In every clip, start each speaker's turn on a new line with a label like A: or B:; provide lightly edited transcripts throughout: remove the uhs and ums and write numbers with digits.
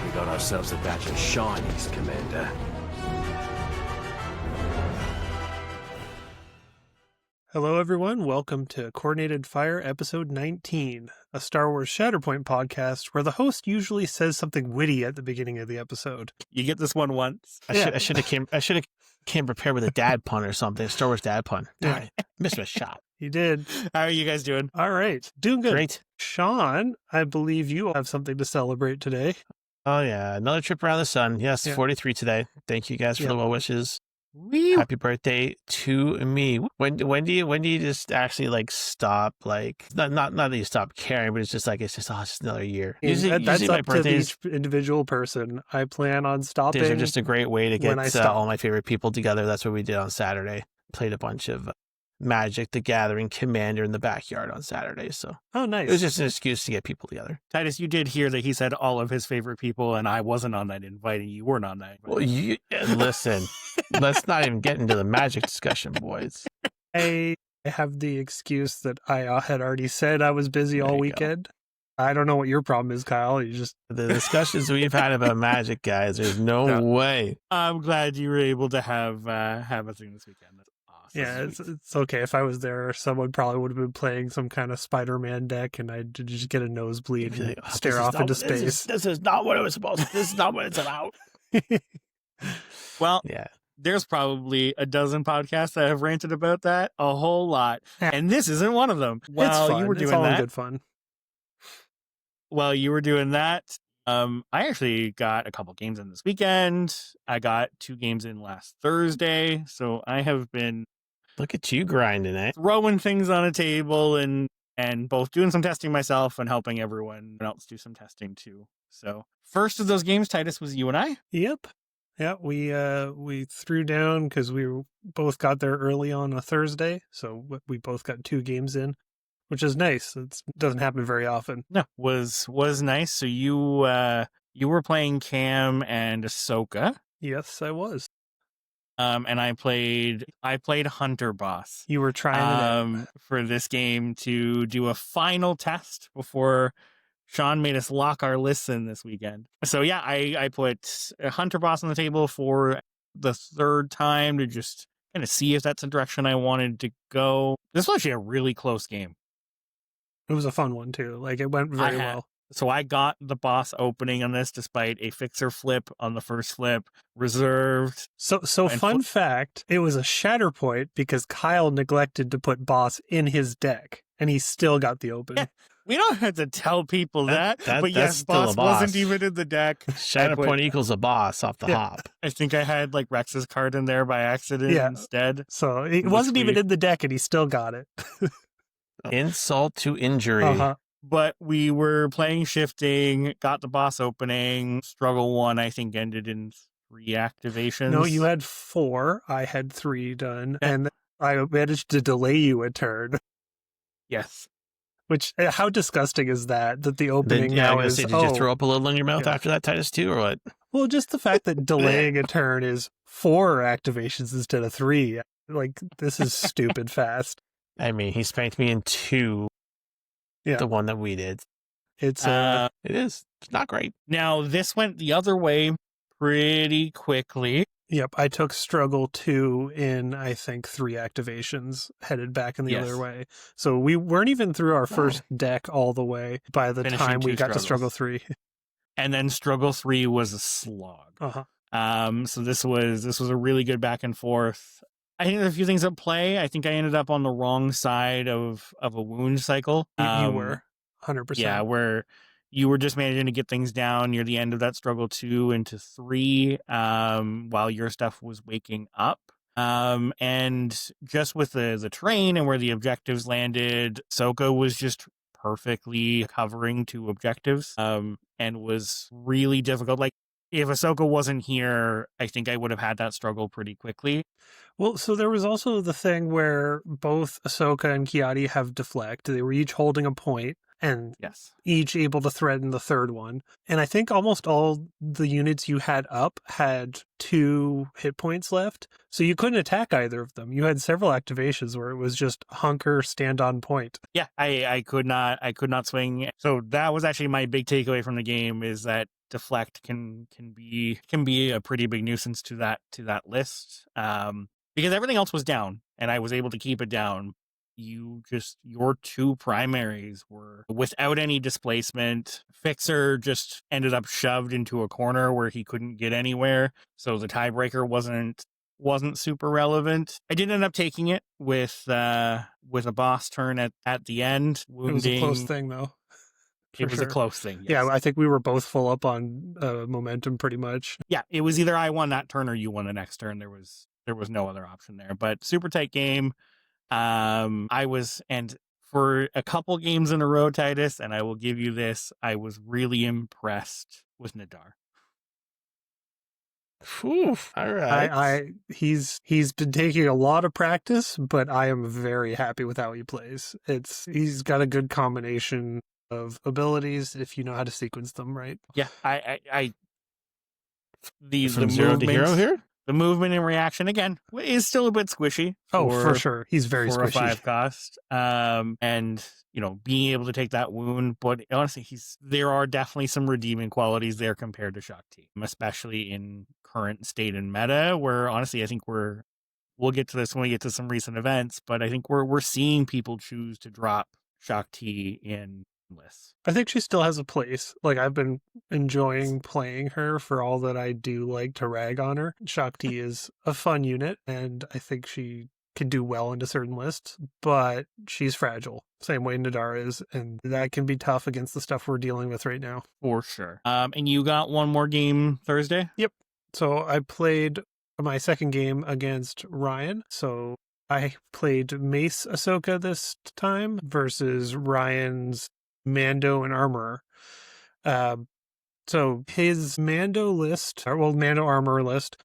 A: We got ourselves a batch of shinies, Commander.
B: Hello, everyone. Welcome to Coordinated Fire, Episode 19, a Star Wars Shatterpoint podcast where the host usually says something witty at the beginning of the episode.
C: You get this one once.
D: I should have came prepared with a dad pun or something. A Star Wars dad pun.
B: Yeah.
D: Darn it. Missed my shot.
B: You did.
C: How are you guys doing?
B: All right. Doing good.
D: Great.
B: Sean, I believe you have something to celebrate today.
D: Oh yeah, another trip around the sun. Yes,
B: Yeah.
D: 43 today. Thank you guys for
B: Yeah.
D: the well wishes.
C: Wee.
D: Happy birthday to me. When do you just actually like stop, like not that you stop caring, but it's just another year. Usually
B: That's
D: my
B: up to
D: birthdays
B: each individual person. I plan on stopping.
D: are just a great way to
B: when I
D: get
B: stop.
D: all my favorite people together. That's what we did on Saturday. Played a bunch of Magic the Gathering Commander in the backyard on Saturday. So
B: Oh, nice.
D: it was just an excuse to get people together.
C: Titus, you did hear that he said all of his favorite people, and I wasn't on that invite, and you weren't on that invite.
D: Well, listen, let's not even get into the Magic discussion, boys.
B: I have the excuse that I had already said I was busy
D: There
B: all
D: you go.
B: weekend. I don't know what your problem is, Kyle. You just
D: The discussions we've had about Magic, guys, there's no
C: No.
D: way.
C: I'm glad you were able to have a thing this weekend. That's awesome.
B: Yeah, it's okay. If I was there, someone probably would have been playing some kind of Spider-Man deck, and I'd just get a nosebleed
D: You'd be
B: and
D: like, "Oh,
B: stare
D: this is
B: off
D: not-
B: into
D: this
B: space.
D: This is not what it was supposed to. This is not what it's about.
C: Well,
D: Yeah.
C: there's probably a dozen podcasts that have ranted about that, a whole lot,
B: Yeah.
C: and this isn't one of them.
B: It's
C: While
B: fun.
C: you were
B: It's
C: doing
B: all in
C: that,
B: good fun.
C: while you were doing that, I actually got a couple games in this weekend. I got 2 games in last Thursday, so I have been
D: Look at you grinding, eh?
C: throwing things on a table and both doing some testing myself and helping everyone else do some testing too. So first of those games, Titus, was you and I.
B: Yep. Yeah, we threw down because we both got there early on a Thursday, so we both got 2 games in, which is nice. It doesn't happen very often.
C: No, was nice. So you were playing Cam and Ahsoka,
B: Yes, I was.
C: and I played Hunter Boss.
B: You were trying it out.
C: For this game to do a final test before Sean made us lock our lists in this weekend. So yeah, I put Hunter Boss on the table for the 3rd time to just kind of see if that's the direction I wanted to go. This was actually a really close game.
B: It was a fun one too. Like it went very
C: I had-
B: well.
C: So I got the boss opening on this despite a fixer flip on the first flip, reserved.
B: So
C: And
B: fun fact, it was a Shatterpoint because Kyle neglected to put boss in his deck, and he still got the open.
C: Yeah. We don't have to tell people that,
D: That-
C: but
D: that's
C: yes,
D: still a
C: boss
D: boss.
C: wasn't even in the deck.
D: Shatterpoint equals a boss off the
B: Yeah.
D: hop.
C: I think I had like Rex's card in there by accident
B: Yeah.
C: instead.
B: So it
C: Which
B: wasn't even
C: we-
B: in the deck, and he still got it.
D: Insult to injury.
B: Uh-huh.
C: But we were playing shifting, got the boss opening. Struggle 1, I think, ended in 3 activations.
B: No, you had 4. I had 3 done,
C: Yeah.
B: and I managed to delay you a turn.
C: Yes.
B: Which how disgusting is that? That the
D: Then,
B: opening
D: yeah, I
B: now
D: was
B: is
D: gonna say, did you throw up a little in your mouth
B: Yeah.
D: after that, Titus, too, or what?
B: Well, just the fact that delaying a turn is 4 activations instead of 3. Like this is stupid fast.
D: I mean, he spanked me in 2.
B: Yeah.
D: The one that we did.
B: It's
D: It is. It's not great.
C: Now, this went the other way pretty quickly.
B: Yep, I took struggle 2 in, I think, 3 activations, headed back in the
C: Yes.
B: other way. So we weren't even through our first deck all the way by the
C: Finishing
B: time we
C: 2
B: got to struggle
C: struggles.
B: 3.
C: And then Struggle 3 was a slog.
B: Uh-huh.
C: So this was a really good back and forth. I think there's a few things at play. I think I ended up on the wrong side of a wound cycle.
B: You were 100%.
C: Yeah, where you were just managing to get things down near the end of that struggle 2 into 3, while your stuff was waking up. And just with the terrain and where the objectives landed, Ahsoka was just perfectly covering 2 objectives, and was really difficult. Like, if Ahsoka wasn't here, I think I would have had that struggle pretty quickly.
B: Well, so there was also the thing where both Ahsoka and Kiadi have deflect. They were each holding a point. and
C: Yes.
B: each able to threaten the third one. And I think almost all the units you had up had 2 hit points left, so you couldn't attack either of them. You had several activations where it was just hunker, stand on point.
C: Yeah, I could not swing. So that was actually my big takeaway from the game, is that deflect can be a pretty big nuisance to that list. Because everything else was down and I was able to keep it down. Your 2 primaries were without any displacement. Fixer just ended up shoved into a corner where he couldn't get anywhere, so the tiebreaker wasn't super relevant. I did end up taking it with a boss turn at the end. Wounding.
B: It was a close thing, though.
C: It was a close thing. Yes.
B: Yeah, I think we were both full up on momentum pretty much.
C: Yeah, it was either I won that turn or you won the next turn. There was no other option there. But super tight game. And for a couple games in a row, Titus, and I will give you this, I was really impressed with Nadar.
D: Whew, all right.
B: He's been taking a lot of practice, but I am very happy with how he plays. He's got a good combination of abilities if you know how to sequence them right.
C: Yeah, I the
D: From zero to hero here?
C: The movement and reaction, again, is still a bit squishy.
B: For sure. He's very
C: for
B: squishy.
C: a 5 cost. And, being able to take that wound. But honestly, there are definitely some redeeming qualities there compared to Shaak Ti, especially in current state and meta, where honestly, I think we'll get to this when we get to some recent events, but I think we're seeing people choose to drop Shaak Ti in lists.
B: I think she still has a place. Like, I've been enjoying playing her for all that I do like to rag on her. Shaak Ti is a fun unit, and I think she can do well into certain lists, but she's fragile. Same way Nadar is, and that can be tough against the stuff we're dealing with right now.
C: For sure. And you got one more game Thursday?
B: Yep. So I played my second game against Ryan. So I played Mace Ahsoka this time versus Ryan's Mando and Armorer. So his Mando Armorer list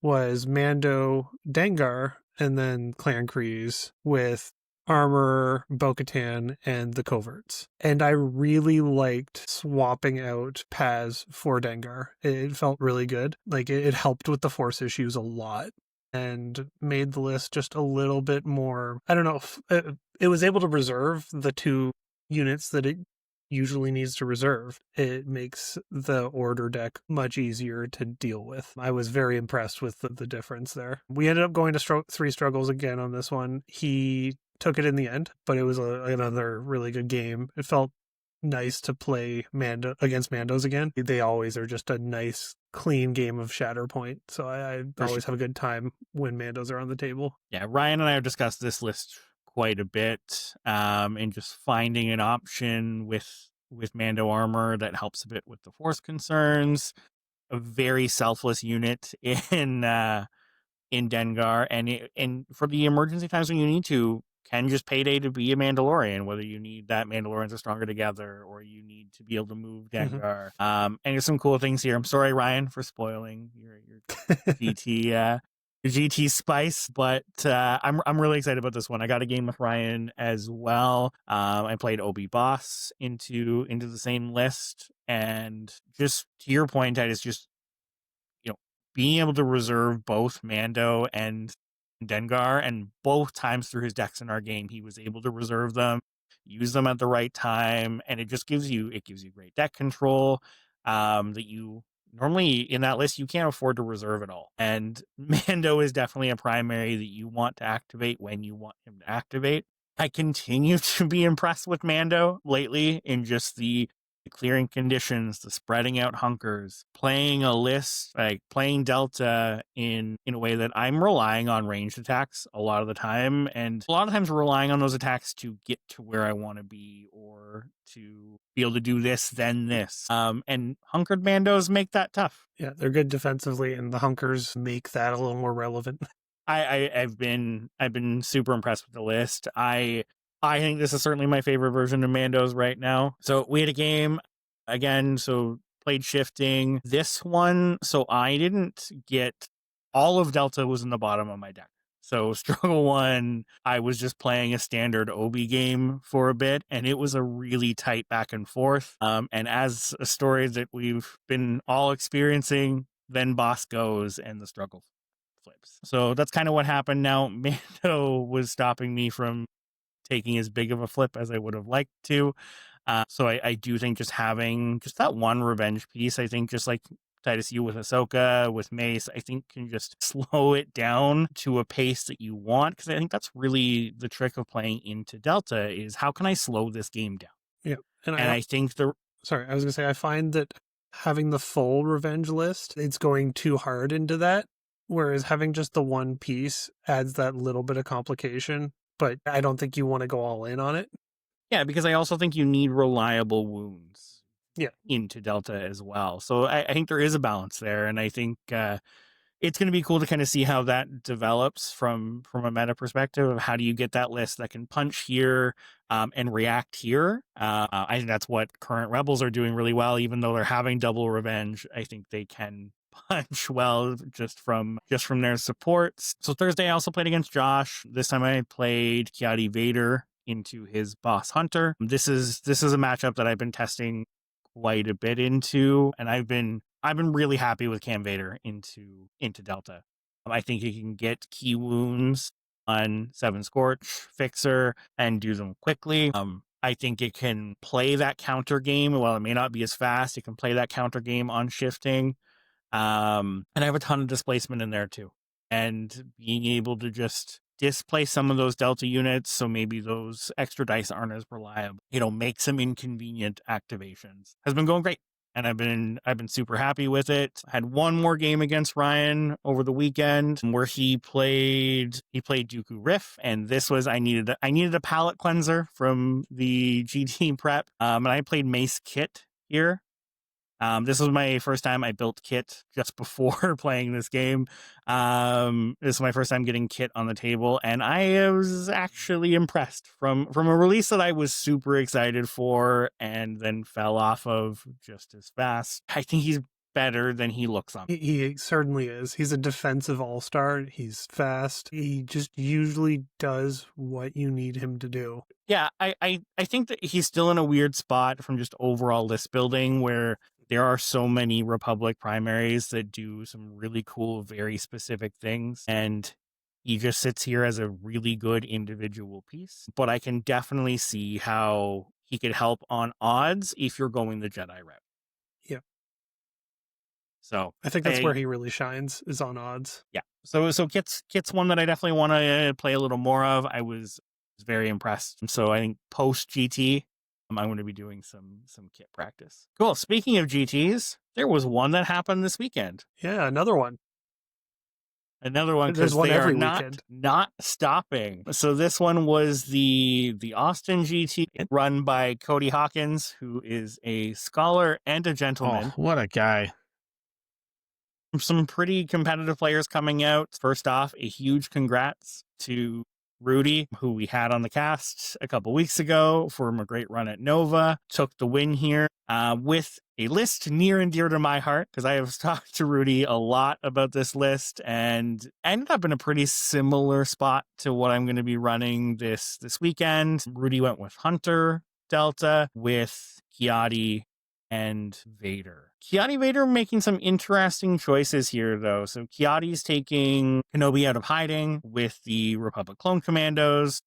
B: was Mando Dengar and then Clan Kryze with Armorer, Bo-Katan, and the Coverts. And I really liked swapping out Paz for Dengar. It felt really good. Like, it helped with the Force issues a lot and made the list just a little bit more, I don't know, it was able to reserve the 2 units that it usually needs to reserve. It makes the order deck much easier to deal with. I was very impressed with the difference there. We ended up going to 3 struggles again on this one. He took it in the end, but it was another really good game. It felt nice to play Mando against Mandos again. They always are just a nice, clean game of Shatterpoint. So I always have a good time when Mandos are on the table.
C: Yeah, Ryan and I have discussed this list quite a bit, and just finding an option with Mando armor that helps a bit with the Force concerns. A very selfless unit in Dengar, and for the emergency times when you need to, can just payday to be a Mandalorian, whether you need that Mandalorians are stronger together or you need to be able to move Dengar. And there's some cool things here. I'm sorry, Ryan, for spoiling your GT spice, but I'm really excited about this one. I got a game with Ryan as well. I played Obi Boss into the same list, and just to your point, Titus, just being able to reserve both Mando and Dengar, and both times through his decks in our game, he was able to reserve them, use them at the right time, and it just gives you great deck control that you normally in that list you can't afford to reserve at all. And Mando is definitely a primary that you want to activate when you want him to activate. I continue to be impressed with Mando lately in just the clearing conditions, the spreading out hunkers, playing a list, like playing Delta in a way that I'm relying on ranged attacks a lot of the time. And a lot of times we're relying on those attacks to get to where I want to be or to be able to do this, then this. And hunkered Mandos make that tough.
B: Yeah, they're good defensively, and the hunkers make that a little more relevant.
C: I've been super impressed with the list. I think this is certainly my favorite version of Mandos right now. So we had a game again, so played shifting. This one, so I didn't get all of Delta was in the bottom of my deck. So Struggle 1, I was just playing a standard Obi game for a bit, and it was a really tight back and forth. And as a story that we've been all experiencing, then boss goes and the struggle flips. So that's kind of what happened. Now, Mando was stopping me from taking as big of a flip as I would have liked to. So I do think just having just that one revenge piece, I think just like Titus U with Ahsoka, with Mace, I think can just slow it down to a pace that you want. Because I think that's really the trick of playing into Delta is how can I slow this game down?
B: Yeah. And
C: I think
B: sorry, I was going to say, I find that having the full revenge list, it's going too hard into that. Whereas having just the one piece adds that little bit of complication. But I don't think you want to go all in on it.
C: Yeah, because I also think you need reliable wounds.
B: Yeah.
C: Into Delta as well. So I think there is a balance there. And I think it's going to be cool to kind of see how that develops from a meta perspective of how do you get that list that can punch here and react here. I think that's what current Rebels are doing really well, even though they're having double revenge. I think they can punch well just from their supports. So Thursday I also played against Josh. This time I played Kiadi Vader into his boss Hunter. This is a matchup that I've been testing quite a bit into, and I've been really happy with Cam Vader into Delta. I think he can get key wounds on 7 Scorch, Fixer, and do them quickly. I think it can play that counter game. While it may not be as fast, it can play that counter game on shifting. And I have a ton of displacement in there too. And being able to just displace some of those Delta units, so maybe those extra dice aren't as reliable, make some inconvenient activations, has been going great. And I've been super happy with it. I had one more game against Ryan over the weekend where he played Dooku Riff, and this was I needed a palate cleanser from the GT prep. And I played Mace Kit here. This was my first time I built Kit just before playing this game. This is my first time getting Kit on the table, and I was actually impressed from a release that I was super excited for and then fell off of just as fast. I think he's better than he looks on.
B: He certainly is. He's a defensive all-star. He's fast. He just usually does what you need him to do.
C: Yeah, I think that he's still in a weird spot from just overall list building where there are so many Republic primaries that do some really cool, very specific things. And he just sits here as a really good individual piece. But I can definitely see how he could help on odds if you're going the Jedi route.
B: Yeah.
C: So
B: I think that's where he really shines, is on odds.
C: Yeah. So Kit's one that I definitely want to play a little more of. I was very impressed. And so I think post GT, I'm going to be doing some Kit practice. Cool. Speaking of GTs, there was one that happened this weekend.
B: Yeah, another one.
C: Because they are not stopping. So this one was the Austin GT run by Cody Hawkins, who is a scholar and a gentleman.
D: Oh, what a guy.
C: Some pretty competitive players coming out. First off, a huge congrats to Rudy, who we had on the cast a couple weeks ago for a great run at Nova. Took the win here with a list near and dear to my heart, because I have talked to Rudy a lot about this list and ended up in a pretty similar spot to what I'm going to be running this weekend. Rudy went with Hunter Delta with Kiadi and Vader. Kiadi Vader making some interesting choices here, though. So Kiadi's taking Kenobi out of hiding with the Republic Clone Commandos.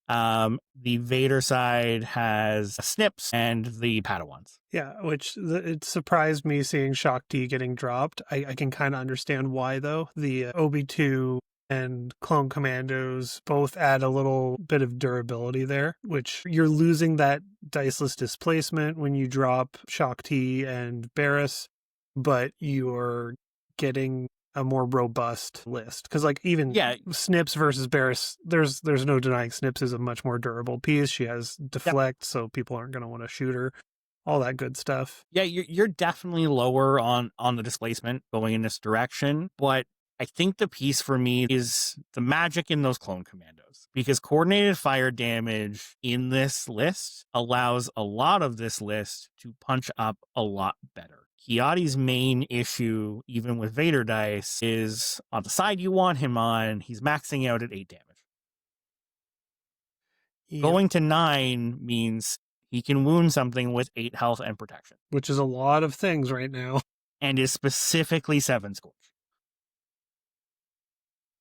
C: The Vader side has Snips and the Padawans.
B: Yeah, which it surprised me seeing Shaak Ti getting dropped. I can kind of understand why, though. The Obi-2 and Clone Commandos both add a little bit of durability there, which you're losing that diceless displacement when you drop Shaak Ti and Barriss, but you're getting a more robust list. Because even Snips versus Barriss, there's no denying Snips is a much more durable piece. She has deflect, so people aren't going to want to shoot her. All that good stuff.
C: Yeah, you're definitely lower on the displacement going in this direction, but I think the piece for me is the magic in those Clone Commandos, because coordinated fire damage in this list allows a lot of this list to punch up a lot better. Kiadi's main issue, even with Vader dice, is on the side you want him on, he's maxing out at 8 damage.
B: Yep.
C: Going to 9 means he can wound something with 8 health and protection,
B: Which is a lot of things right now.
C: and is specifically 7 Scorch.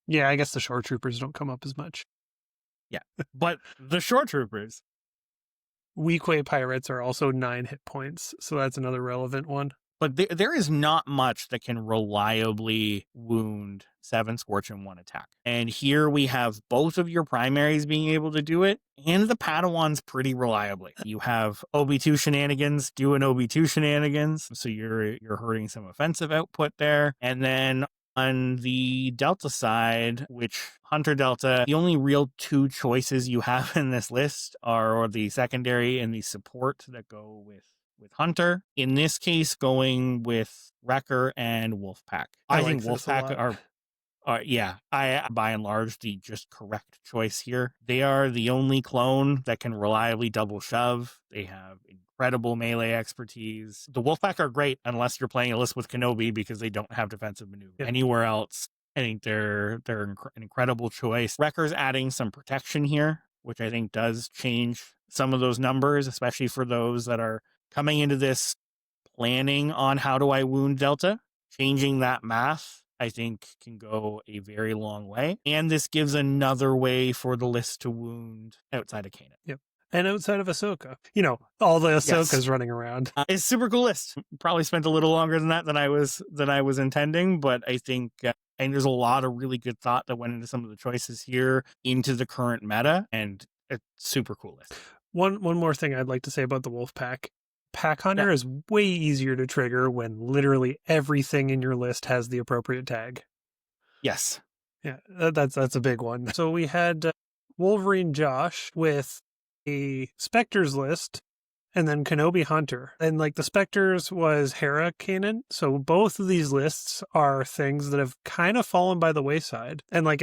B: Yeah, I guess the shore troopers don't come up as much.
C: But the Shore Troopers,
B: Weequay pirates are also 9 hit points, so that's another relevant one.
C: but there is not much that can reliably wound 7 Scorch in 1 attack. And here we have both of your primaries being able to do it, and the Padawans pretty reliably. You have OB2 shenanigans doing OB2 shenanigans, so you're hurting some offensive output there. And then on the Delta side, which Hunter Delta, the only real 2 choices you have in this list are the secondary and the support that go with Hunter. In this case, going with Wrecker and Wolfpack. I think
B: like this a
C: Wolfpack
B: lot.
C: yeah, I by and large the just correct choice here. They are the only clone that can reliably double shove. They have incredible melee expertise. The Wolfpack are great unless you're playing a list with Kenobi because they don't have defensive maneuver.
B: Yeah.
C: Anywhere else, I think they're an incredible choice. Wrecker's adding some protection here, which I think does change some of those numbers, especially for those that are coming into this planning on how do I wound Delta. Changing that math, I think, can go a very long way. And this gives another way for the list to wound outside of Kanan.
B: Yep. And outside of Ahsoka. You know, all the Ahsokas running around.
C: It's a super cool list. Probably spent a little longer than that than I was intending, but I think and there's a lot of really good thought that went into some of the choices here into the current meta, and it's super cool list.
B: One more thing I'd like to say about the Wolfpack. Pack Hunter is way easier to trigger when literally everything in your list has the appropriate tag.
C: Yes.
B: Yeah, that's a big one. So we had Wolverine Josh with a Spectres list, and then Kenobi Hunter. And like the Spectres was Hera Kanan. So both of these lists are things that have kind of fallen by the wayside. And like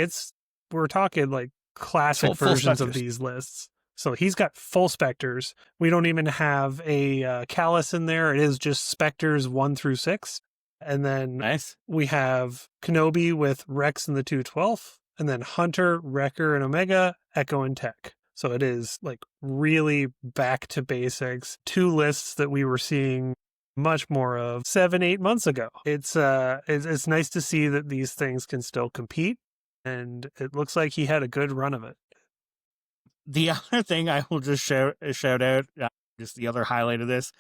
B: we're talking like classic
D: Full
B: versions of
D: Spectres.
B: these lists. So he's got full Spectres. We don't even have a Callus in there. It is just Spectres 1 through 6. And then
C: Nice.
B: we have Kenobi with Rex and the 212th, and then Hunter, Wrecker, and Omega, Echo, and Tech. So it is like really back to basics. 2 lists that we were seeing much more of 7-8 months ago. It's nice to see that these things can still compete, and it looks like he had a good run of it.
C: The other thing I will just shout out, just the other highlight of this,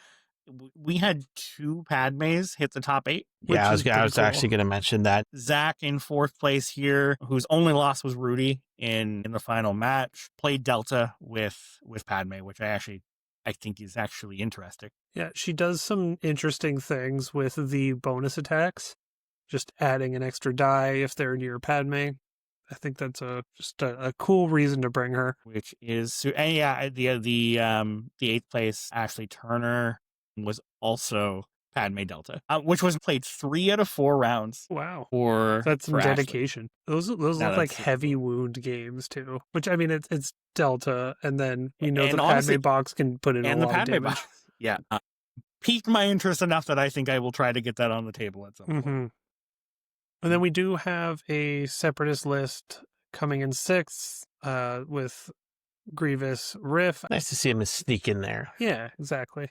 C: we had 2 Padmes hit the top 8.
D: Yeah, I was
B: pretty cool.
D: actually going to mention that.
C: Zach in 4th place here, whose only loss was Rudy in the final match, played Delta with Padme, which I think is actually interesting.
B: Yeah, she does some interesting things with the bonus attacks, just adding an extra die if they're near Padme. I think that's just a cool reason to bring her.
C: Which is, and yeah, the 8th place Ashley Turner was also Padme Delta, which was played 3 out of 4 rounds.
B: Wow.
C: For
B: That's some
C: for Ashley.
B: dedication. Those look
C: No,
B: like
C: that's
B: heavy wound games too. Which I mean, it's Delta, and then
C: And
B: the
C: honestly-
B: Padme box can put in
C: and
B: a
C: the
B: lot of
C: Padme
B: damage.
C: box. Yeah, piqued my interest enough that I think I will try to get that on the table at some point.
B: Mm-hmm. And then we do have a Separatist list coming in 6th with Grievous, Riff.
D: Nice to see him sneak in there.
B: Yeah, exactly.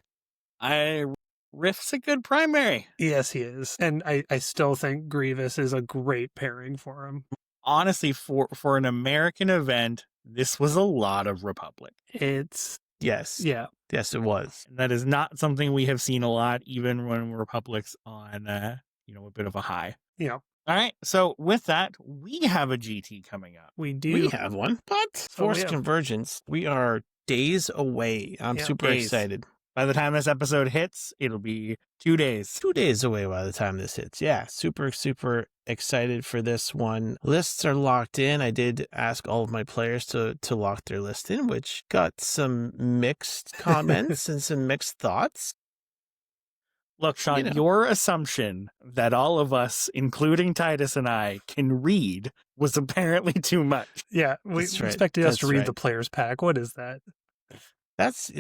C: Riff's a good primary.
B: Yes, he is. And I still think Grievous is a great pairing for him.
C: Honestly, for an American event, this was a lot of Republic.
B: It's,
D: Yes.
B: yeah.
D: Yes, it was.
C: And that is not something we have seen a lot, even when Republic's on a bit of a high.
B: Yeah,
C: All right, so with that, we have a GT coming up.
B: we do.
D: We have one, but Force
B: yeah.
D: Convergence. We are days away. I'm
B: Yeah,
D: super
C: days.
D: excited.
C: By the time this episode hits, it'll be 2 days.
D: 2 days away by the time this hits. Yeah, super, super excited for this one. Lists are locked in. I did ask all of my players to lock their list in, which got some mixed comments and some mixed thoughts.
C: Look, Sean, your assumption that all of us, including Titus and I, can read was apparently too much.
B: Yeah, we
D: That's right.
B: expected us to
D: That's
B: read
D: right.
B: the players pack. What is that?
D: That's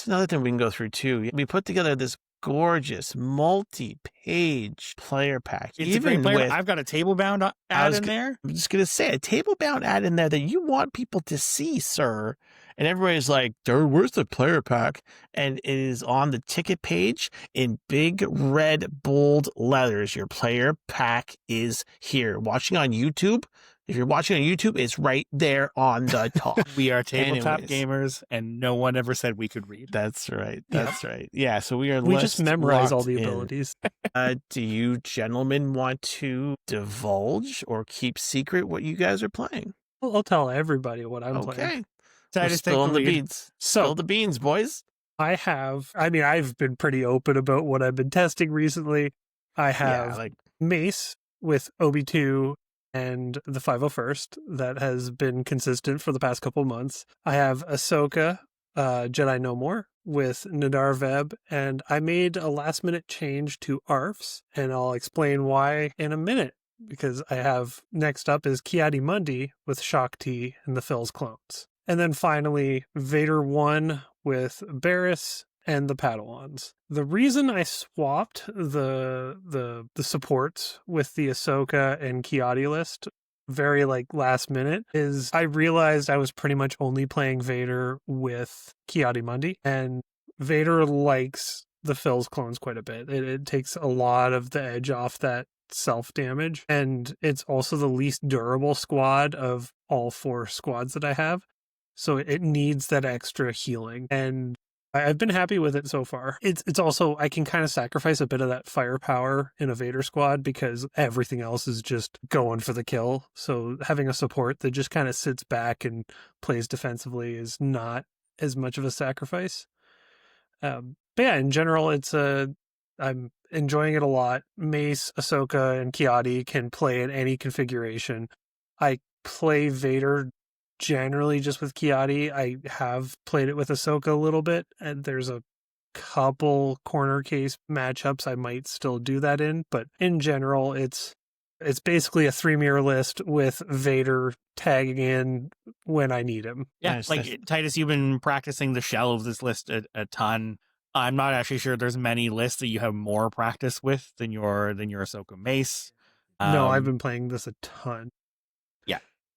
D: another thing we can go through too. We put together this gorgeous multi-page player pack.
C: It's a great
D: Even
C: player.
D: with,
C: I've got a table bound ad in there.
D: I'm just gonna say a table bound ad in there that you want people to see, sir. And everybody's like, "Dude, where's the player pack?" And it is on the ticket page in big red bold letters. Your player pack is here. Watching on YouTube. If you're watching on YouTube, it's right there on the top.
C: We are tabletop
D: Anyways.
C: gamers, and no one ever said we could read.
D: That's right. That's right. Yeah. So we are.
B: We just memorize all
D: locked
B: the
D: in.
B: abilities.
D: Do you gentlemen want to divulge or keep secret what you guys are playing?
B: I'll tell everybody what I'm playing.
D: Okay.
C: Titus, take
D: Spill
C: the
D: the
C: lead.
D: beans.
B: So
D: Spill the beans, boys.
B: I've been pretty open about what I've been testing recently. I have
D: Yeah, like
B: Mace with Obi-2 and the 501st that has been consistent for the past couple months. I have Ahsoka, Jedi No More with Nadar Veb, and I made a last minute change to ARFs, and I'll explain why in a minute, because I have next up is Ki-Adi-Mundi with Shaak Ti and the Phil's clones. And then finally, Vader 1 with Barriss and the Padawans. The reason I swapped the supports with the Ahsoka and Ki-Adi list very last minute is I realized I was pretty much only playing Vader with Ki-Adi-Mundi, and Vader likes the Phil's clones quite a bit. It takes a lot of the edge off that self damage, and it's also the least durable squad of all 4 squads that I have. So it needs that extra healing, and I've been happy with it so far. It's also, I can kind of sacrifice a bit of that firepower in a Vader squad because everything else is just going for the kill. So having a support that just kind of sits back and plays defensively is not as much of a sacrifice. But yeah, in general, I'm enjoying it a lot. Mace, Ahsoka, and Ki-Adi can play in any configuration. I play Vader generally just with Ki-Adi. I have played it with Ahsoka a little bit, and there's a couple corner case matchups I might still do that in, but in general, it's basically a 3-mirror list with Vader tagging in when I need him.
C: Yeah,
D: Nice,
C: like
D: nice.
C: Titus, you've been practicing the shell of this list a ton. I'm not actually sure there's many lists that you have more practice with than your Ahsoka Mace.
B: No, I've been playing this a ton.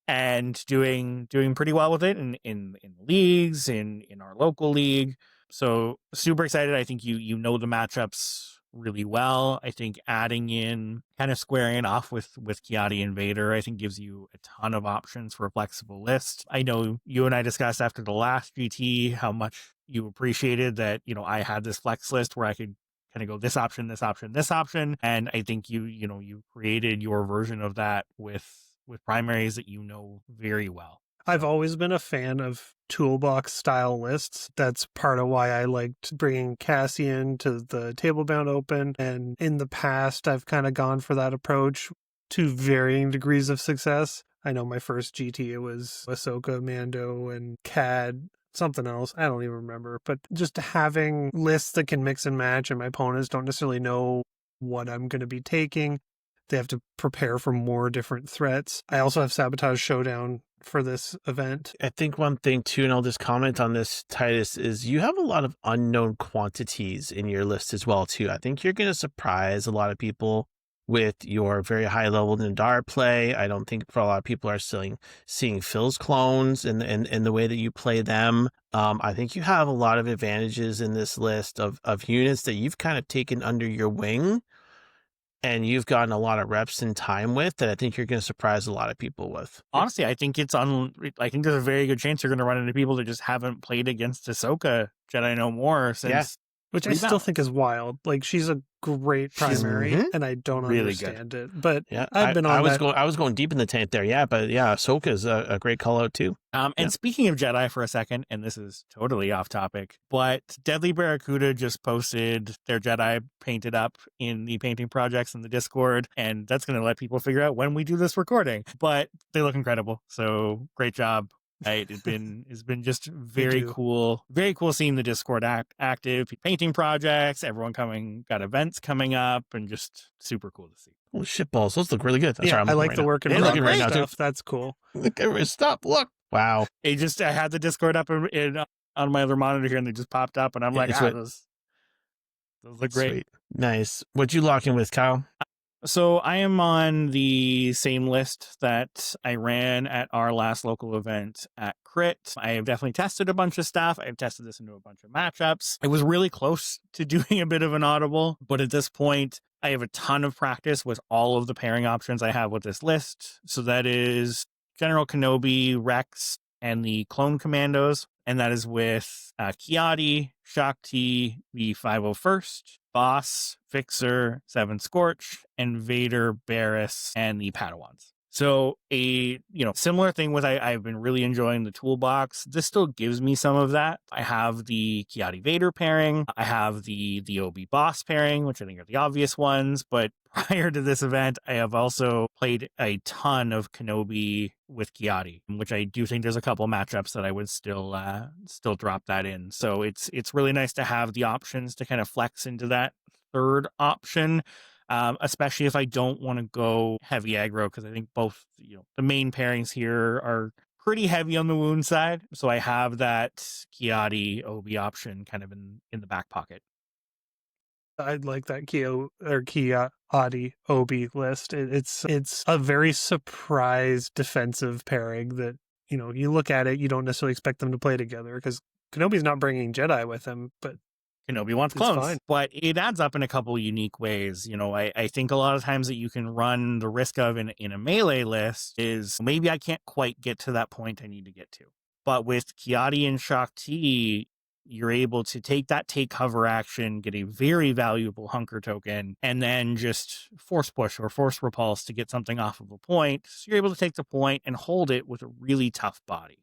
C: And doing pretty well with it in leagues, in our local league. So super excited. I think you know the matchups really well. I think adding in, kind of squaring off with Ki-Adi and Vader, I think gives you a ton of options for a flexible list. I know you and I discussed after the last GT how much you appreciated that, I had this flex list where I could kind of go this option, this option, this option. And I think you created your version of that with primaries that you know very well.
B: I've always been a fan of toolbox style lists. That's part of why I liked bringing Cassian to the Table Bound Open. And in the past, I've kind of gone for that approach to varying degrees of success. I know my first GT, it was Ahsoka, Mando, and Cad, something else. I don't even remember. But just having lists that can mix and match, and my opponents don't necessarily know what I'm going to be taking. They have to prepare for more different threats. I also have Sabotage Showdown for this event.
D: I think one thing too, and I'll just comment on this, Titus, is you have a lot of unknown quantities in your list as well too. I think you're going to surprise a lot of people with your very high level Nadar play. I don't think for a lot of people are seeing Phil's clones and the way that you play them. I think you have a lot of advantages in this list of units that you've kind of taken under your wing and you've gotten a lot of reps and time with that I think you're going to surprise a lot of people with.
C: Honestly, I think there's a very good chance you're going to run into people that just haven't played against Ahsoka Jedi No More since.
B: Which I still think is wild. She's a great primary, and I don't
C: really
B: understand it. But
D: yeah,
B: I've been on
D: I was going deep in the tank there. Yeah, but yeah, Ahsoka is a great call out too.
C: And speaking of Jedi for a second, and this is totally off topic, but Deadly Barracuda just posted their Jedi painted up in the painting projects in the Discord, and that's going to let people figure out when we do this recording. But they look incredible, so great job. It's been just very cool seeing the Discord active, painting projects, everyone got events coming up, and just super cool to see.
D: Oh, shitballs. Those look really good. That's
B: yeah,
D: right.
B: I like the work in
D: progress
B: right
D: now too.
B: stuff. That's cool.
D: Look, stop. Look. Wow.
C: I had the Discord up on my other monitor here, and they just popped up, and I'm like,
D: It's
C: Those look great.
D: Sweet. Nice. What'd you lock in with, Kyle?
C: So I am on the same list that I ran at our last local event at Crit. I have definitely tested a bunch of stuff. I've tested this into a bunch of matchups. It was really close to doing a bit of an audible, but at this point, I have a ton of practice with all of the pairing options I have with this list. So that is General Kenobi, Rex, and the Clone Commandos. And that is with Kiadi, Shaak Ti, the 501st, Boss, Fixer, Seven Scorch, and Vader, Barriss, and the Padawans. So similar thing with I've been really enjoying the toolbox. This still gives me some of that. I have the Kiadi Vader pairing. I have the Obi Boss pairing, which I think are the obvious ones. But prior to this event, I have also played a ton of Kenobi with Kiadi, which I do think there's a couple matchups that I would still drop that in. So it's really nice to have the options to kind of flex into that third option. Especially if I don't want to go heavy aggro, because I think both, the main pairings here are pretty heavy on the wound side. So I have that Kiadi Obi option kind of in the back pocket.
B: I'd like that Kiadi Obi list. It's a very surprise defensive pairing that, you look at it, you don't necessarily expect them to play together because Kenobi's not bringing Jedi with him, but
C: Kenobi wants clones, but it adds up in a couple unique ways. I think a lot of times that you can run the risk of in a melee list is maybe I can't quite get to that point I need to get to. But with Kiadi and Shaak Ti, you're able to take cover action, get a very valuable hunker token, and then just force push or force repulse to get something off of a point. So you're able to take the point and hold it with a really tough body.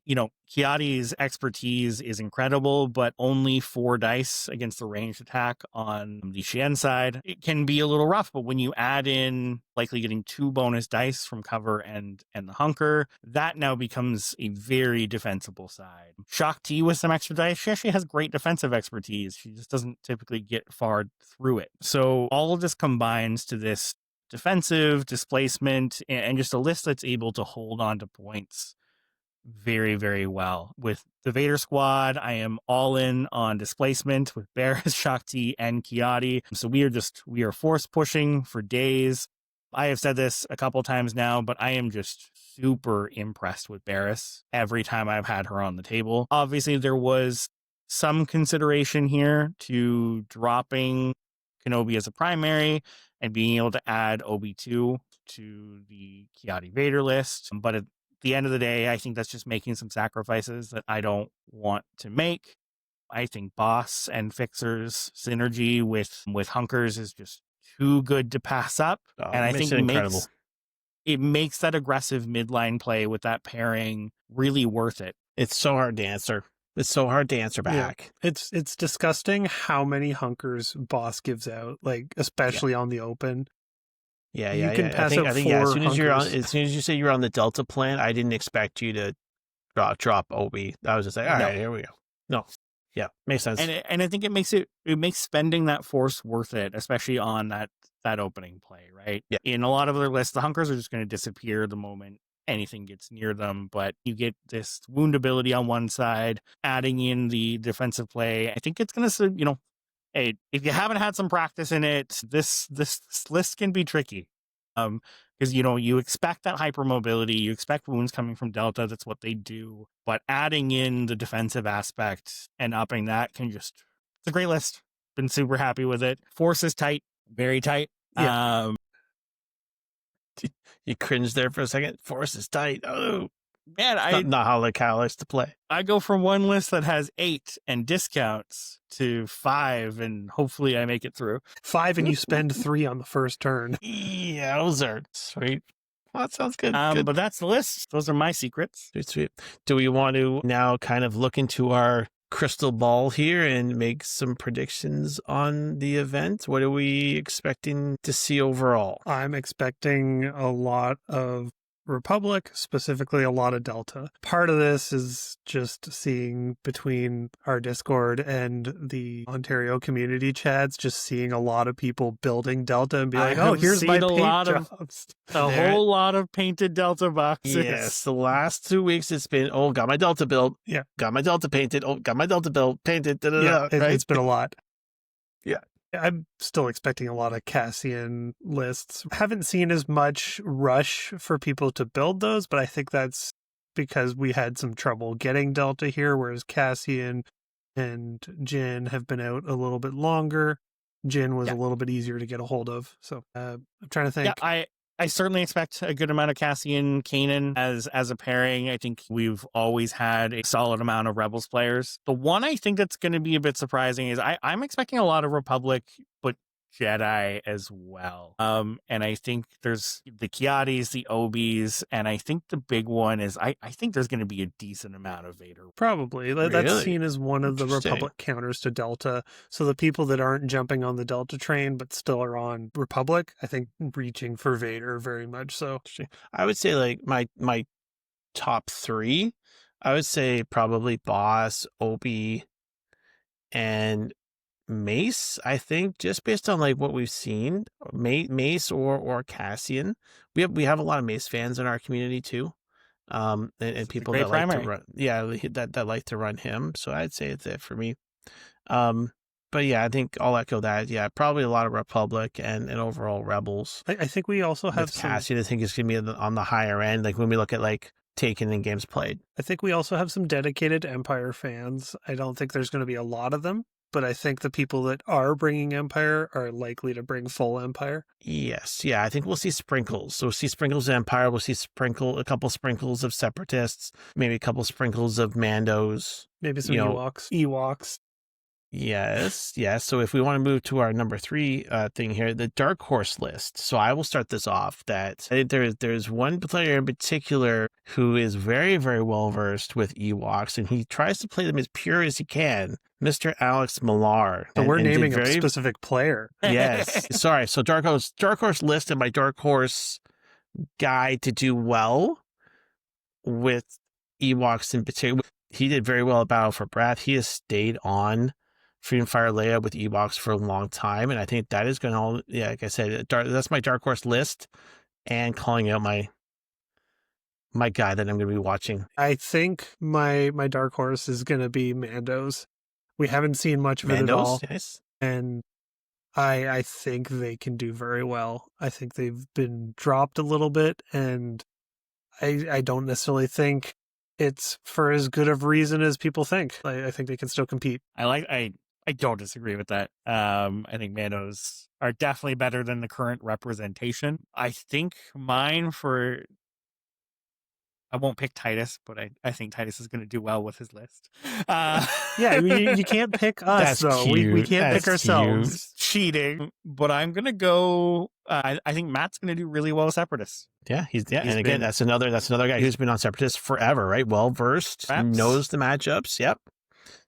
C: Kiadi's expertise is incredible, but only 4 dice against the ranged attack on the Xi'an side. It can be a little rough, but when you add in likely getting 2 bonus dice from cover and the hunker, that now becomes a very defensible side. Shaak Ti with some extra dice, she actually has great defensive expertise. She just doesn't typically get far through it. So all of this combines to this defensive displacement and just a list that's able to hold on to points very, very well. With the Vader squad, I am all in on displacement with Barriss, Shaak Ti, and Kiadi. So we are force pushing for days. I have said this a couple times now, but I am just super impressed with Barriss every time I've had her on the table. Obviously, there was some consideration here to dropping Kenobi as a primary and being able to add Obi-2 to the Kiadi Vader list. But at the end of the day, I think that's just making some sacrifices that I don't want to make. I think Boss and Fixer's synergy with Hunkers is just too good to pass up. And I think it makes that aggressive midline play with that pairing really worth it.
D: It's so hard to answer. It's so hard to answer back.
B: Yeah. It's disgusting how many Hunkers Boss gives out, especially on the open.
D: Yeah,
B: you can pass out 4
D: as soon as you say you're on the Delta plan, I didn't expect you to drop Obi. I was just like, all right, here we go. No, yeah, makes sense.
C: And I think it makes spending that force worth it, especially on that opening play, right?
D: Yeah.
C: In a lot of other lists, the Hunkers are just going to disappear the moment anything gets near them, but you get this wound ability on one side, adding in the defensive play. I think it's going to, hey, if you haven't had some practice in it, this list can be tricky. Because, you expect that hypermobility, you expect wounds coming from Delta, that's what they do. But adding in the defensive aspect and upping that it's a great list. Been super happy with it. Force is tight, very tight.
B: Yeah.
D: You cringed there for a second. Force is tight. Oh,
C: man,
D: not how Kyle likes to play.
C: I go from one list that has 8 and discounts to 5, and hopefully I make it through.
B: 5 and you spend 3 on the first turn.
D: Yeah, those are sweet. Well, that sounds good.
C: But that's the list. Those are my secrets.
D: Sweet. Do we want to now kind of look into our crystal ball here and make some predictions on the event? What are we expecting to see overall?
B: I'm expecting a lot of Republic, specifically a lot of Delta. Part of this is just seeing between our Discord and the Ontario community chats, just seeing a lot of people building Delta and be like, oh, here's my paint jobs.
C: A whole lot of painted Delta boxes.
D: Yes, the last 2 weeks it's been, got my Delta built.
B: Yeah.
D: Got my Delta painted. Got my Delta built, painted.
B: Yeah,
D: right?
B: It's been a lot.
D: Yeah.
B: I'm still expecting a lot of Cassian lists. Haven't seen as much rush for people to build those, but I think that's because we had some trouble getting Delta here, whereas Cassian and Jin have been out a little bit longer. Jin was a little bit easier to get a hold of. So I'm trying to think.
C: Yeah, I certainly expect a good amount of Cassian Kanan as a pairing. I think we've always had a solid amount of Rebels players. The one I think that's going to be a bit surprising is I'm expecting a lot of Republic, but Jedi as well. And I think there's the Kiatis, the Obis, and I think the big one is I think there's going to be a decent amount of Vader.
B: Probably. That's
D: Really?
B: seen as one of the
D: Interesting.
B: Republic counters to Delta. So the people that aren't jumping on the Delta train but still are on Republic, I think reaching for Vader very much so.
D: I would say like my top 3, I would say probably Boss, Obi, and Mace. I think just based on like what we've seen, Mace or Cassian. We have a lot of Mace fans in our community too, and people that like to run, that like to run him. So I'd say it's it for me. But yeah, I think I'll echo that. Yeah, probably a lot of Republic and overall Rebels.
B: I think we also have some,
D: Cassian. I think is going to be on the higher end. Like when we look at like taken in games played.
B: I think we also have some dedicated Empire fans. I don't think there's going to be a lot of them, but I think the people that are bringing Empire are likely to bring full Empire.
D: Yes, yeah, I think we'll see sprinkles. So we'll see sprinkles of Empire. We'll see a couple sprinkles of Separatists, maybe a couple sprinkles of Mandos.
B: Maybe some Ewoks.
D: Yes. So if we want to move to our number 3 thing here, the Dark Horse list. So I will start this off. That I think there's one player in particular who is very, very well versed with Ewoks, and he tries to play them as pure as he can. Mr. Alex Millar.
B: So we're naming a specific player.
D: Yes. Sorry. So Dark Horse list and my Dark Horse guy to do well with Ewoks in particular. He did very well at Battle for Wrath. He has stayed on Freedom Fire Leia with Ewoks for a long time, and I think that is going to, like I said, that's my Dark Horse list, and calling out my guy that I'm going to be watching.
B: I think my Dark Horse is going to be Mandos. We haven't seen much of it at all,
D: nice.
B: And I think they can do very well. I think they've been dropped a little bit, and I don't necessarily think it's for as good of reason as people think. I think they can still compete.
C: I don't disagree with that. I think Mandos are definitely better than the current representation. I think mine I won't pick Titus, but I think Titus is going to do well with his list.
B: Yeah, you can't pick us, though. We can't pick ourselves.
C: It's cheating. But I'm going to go... I think Matt's going to do really well with Separatists.
D: Yeah, and again, that's another guy who's been on Separatists forever, right? Well versed, knows the matchups. Yep.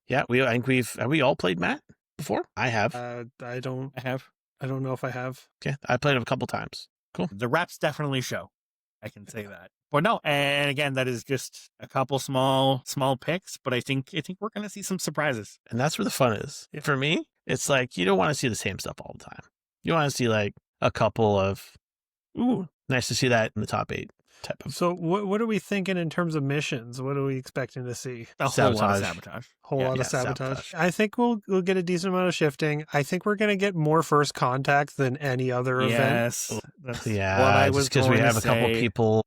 D: Yeah, I think have we all played Matt before? I have.
B: I don't know if I have.
D: Okay, I played him a couple times. Cool.
C: The reps definitely show. I can say that. But no, and again, that is just a couple small picks, but I think we're going to see some surprises.
D: And that's where the fun is. Yeah. For me, it's like you don't want to see the same stuff all the time. You want to see like a couple of, ooh, nice to see that in the top 8 type of.
B: So what are we thinking in terms of missions? What are we expecting to see?
C: A whole lot of sabotage.
B: Whole lot of sabotage. I think we'll get a decent amount of shifting. I think we're going to get more first contact than any other event.
C: Yes.
D: Yeah. What I was because we have a couple people.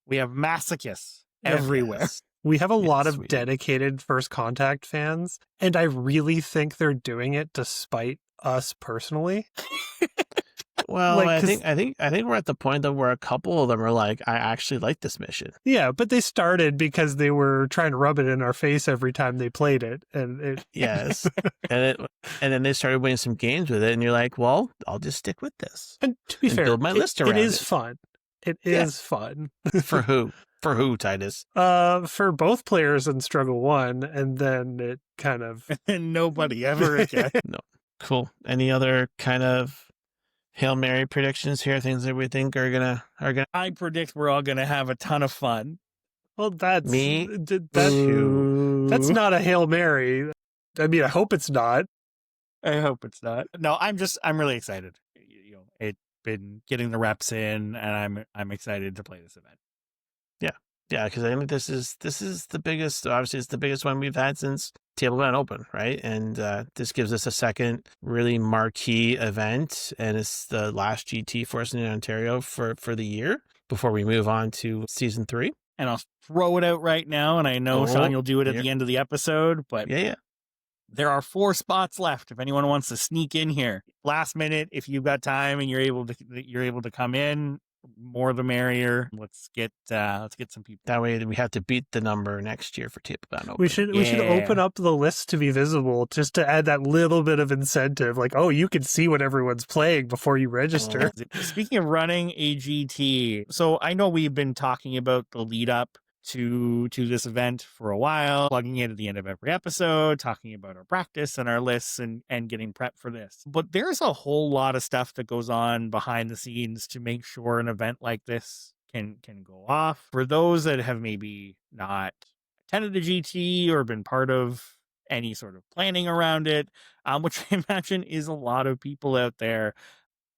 C: We have masochists everywhere.
B: Yes. We have a lot of dedicated first contact fans, and I really think they're doing it despite us personally.
D: Well, I think we're at the point though where a couple of them are like, I actually like this mission.
B: Yeah, but they started because they were trying to rub it in our face every time they played it, and
D: yes, and then they started winning some games with it, and you're like, well, I'll just stick with this.
B: And to be fair,
D: build my list around
B: it is fun. It is fun.
D: For who? For who, Titus?
B: For both players in Struggle 1, and then it kind of
C: and nobody ever again.
D: No. Cool. Any other kind of Hail Mary predictions here? Things that we think are gonna.
C: I predict we're all gonna have a ton of fun.
B: Well, that's
D: me.
B: That's not a Hail Mary. I mean, I hope it's not.
C: I hope it's not. No, I'm really excited. It's been getting the reps in, and I'm excited to play this event.
D: Yeah. Yeah, because I think this is the biggest. Obviously, it's the biggest one we've had since Tableland Open, right? And this gives us a second really marquee event, and it's the last GT for us in Ontario for the year before we move on to season 3.
C: And I'll throw it out right now, and I know, Sean, you'll do it at
D: yeah.
C: the end of the episode, but
D: Yeah.
C: there are 4 spots left if anyone wants to sneak in here. Last minute, if you've got time and you're able to come in, more the merrier. Let's get some people.
D: That way we have to beat the number next year for Tableland Open.
B: We should open up the list to be visible, just to add that little bit of incentive. Like, oh, you can see what everyone's playing before you register.
C: Speaking of running a GT, so I know we've been talking about the lead up to this event for a while, plugging it at the end of every episode, talking about our practice and our lists and getting prepped for this. But there's a whole lot of stuff that goes on behind the scenes to make sure an event like this can go off. For those that have maybe not attended the GT or been part of any sort of planning around it, which I imagine is a lot of people out there.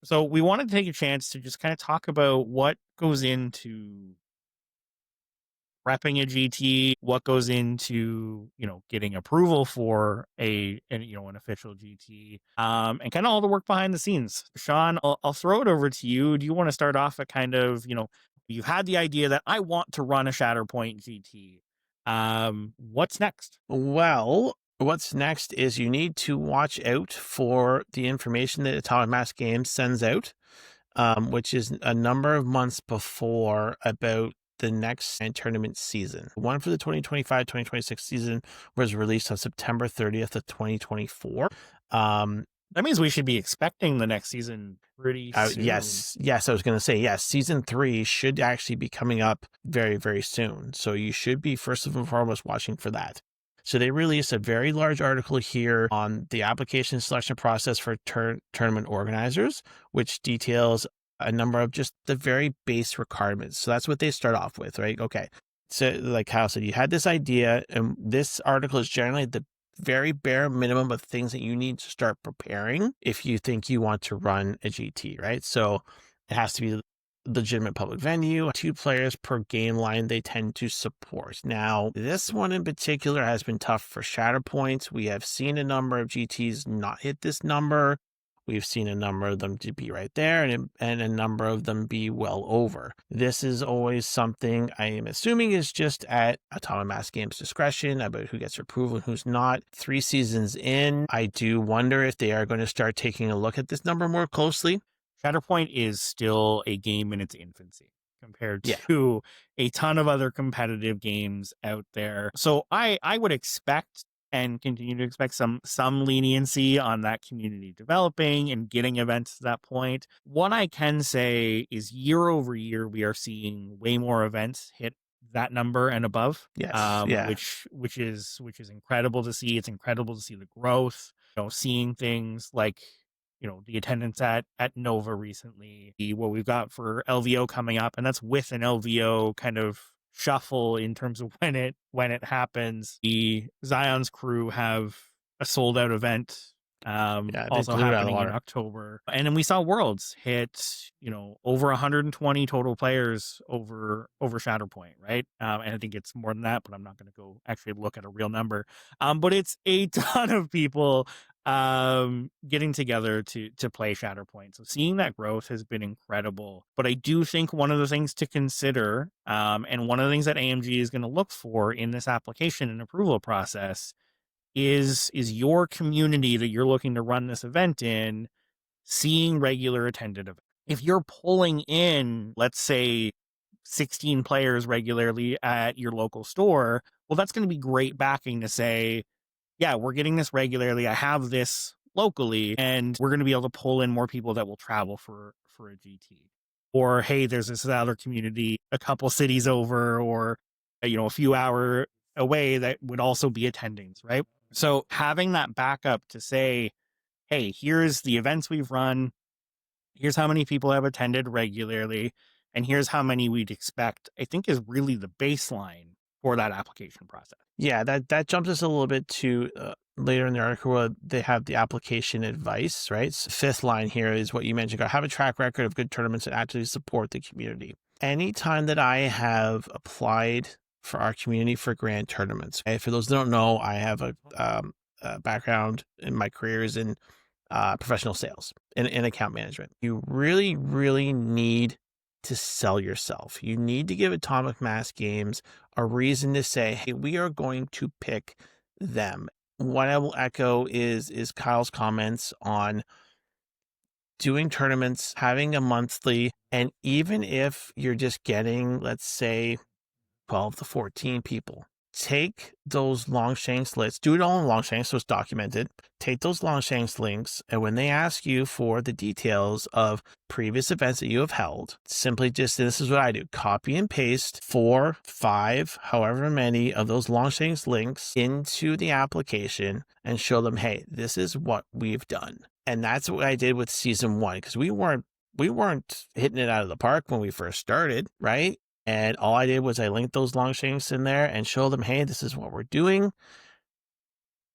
C: So we wanted to take a chance to just kind of talk about what goes into prepping a GT, what goes into, getting approval for an official GT, and kind of all the work behind the scenes. Sean, I'll throw it over to you. Do you want to start off at kind of, you had the idea that I want to run a Shatterpoint GT. What's next?
D: Well, what's next is you need to watch out for the information that Atomic Mass Games sends out, which is a number of months before about the next tournament season. One for the 2025-2026 season was released on September 30th of 2024.
C: That means we should be expecting the next season pretty soon.
D: Yes, I was going to say, yes, season 3 should actually be coming up very, very soon. So you should be first and foremost watching for that. So they released a very large article here on the application selection process for tournament organizers, which details a number of just the very base requirements. So that's what they start off with, right? Okay. So like Kyle said, you had this idea, and this article is generally the very bare minimum of things that you need to start preparing if you think you want to run a GT, right? So it has to be legitimate public venue, 2 players per game line they tend to support. Now, this one in particular has been tough for Shatterpoint. We have seen a number of GTs not hit this number. We've seen a number of them to be right there and a number of them be well over. This is always something I am assuming is just at Atomic Mass Games' discretion about who gets approval and who's not. 3 seasons in, I do wonder if they are going to start taking a look at this number more closely.
C: Shatterpoint is still a game in its infancy compared to a ton of other competitive games out there. So I would expect and continue to expect some leniency on that community developing and getting events to that point. What I can say is year over year, we are seeing way more events hit that number and above.
D: Yes.
C: Which is incredible to see. It's incredible to see the growth, seeing things like, the attendance at Nova recently, what we've got for LVO coming up, and that's with an LVO kind of shuffle in terms of when it happens. The Zion's crew have a sold out event also happening in October, and then we saw Worlds hit over 120 total players over Shatterpoint, right? And I think it's more than that, but I'm not going to go actually look at a real number, but it's a ton of people getting together to play Shatterpoint. So seeing that growth has been incredible. But I do think one of the things to consider, and one of the things that AMG is going to look for in this application and approval process is your community that you're looking to run this event in seeing regular attended events. If you're pulling in, let's say, 16 players regularly at your local store, well, that's going to be great backing to say, yeah, we're getting this regularly. I have this locally, and we're going to be able to pull in more people that will travel for a GT. Or, hey, there's this other community a couple cities over, or a few hours away that would also be attending, right? So having that backup to say, hey, here's the events we've run, here's how many people have attended regularly, and here's how many we'd expect, I think is really the baseline for that application process.
D: Yeah, that jumps us a little bit to later in the article where they have the application advice, right? So 5th line here is what you mentioned. Have a track record of good tournaments and actively support the community. anytime that I have applied for our community for grand tournaments, for those that don't know, I have a background in my career is in professional sales and account management. You really, really need to sell yourself. You need to give Atomic Mass Games a reason to say, hey, we are going to pick them. What I will echo is Kyle's comments on doing tournaments, having a monthly, and even if you're just getting, let's say, 12 to 14 people, take those Longshanks lists, do it all in Longshanks so it's documented. Take those Longshanks links, and when they ask you for the details of previous events that you have held, simply just, this is what I do, copy and paste 4, 5, however many of those Longshanks links into the application and show them, hey, this is what we've done. And that's what I did with season 1, because we weren't hitting it out of the park when we first started, right? And all I did was I linked those Longshanks in there and show them, hey, this is what we're doing.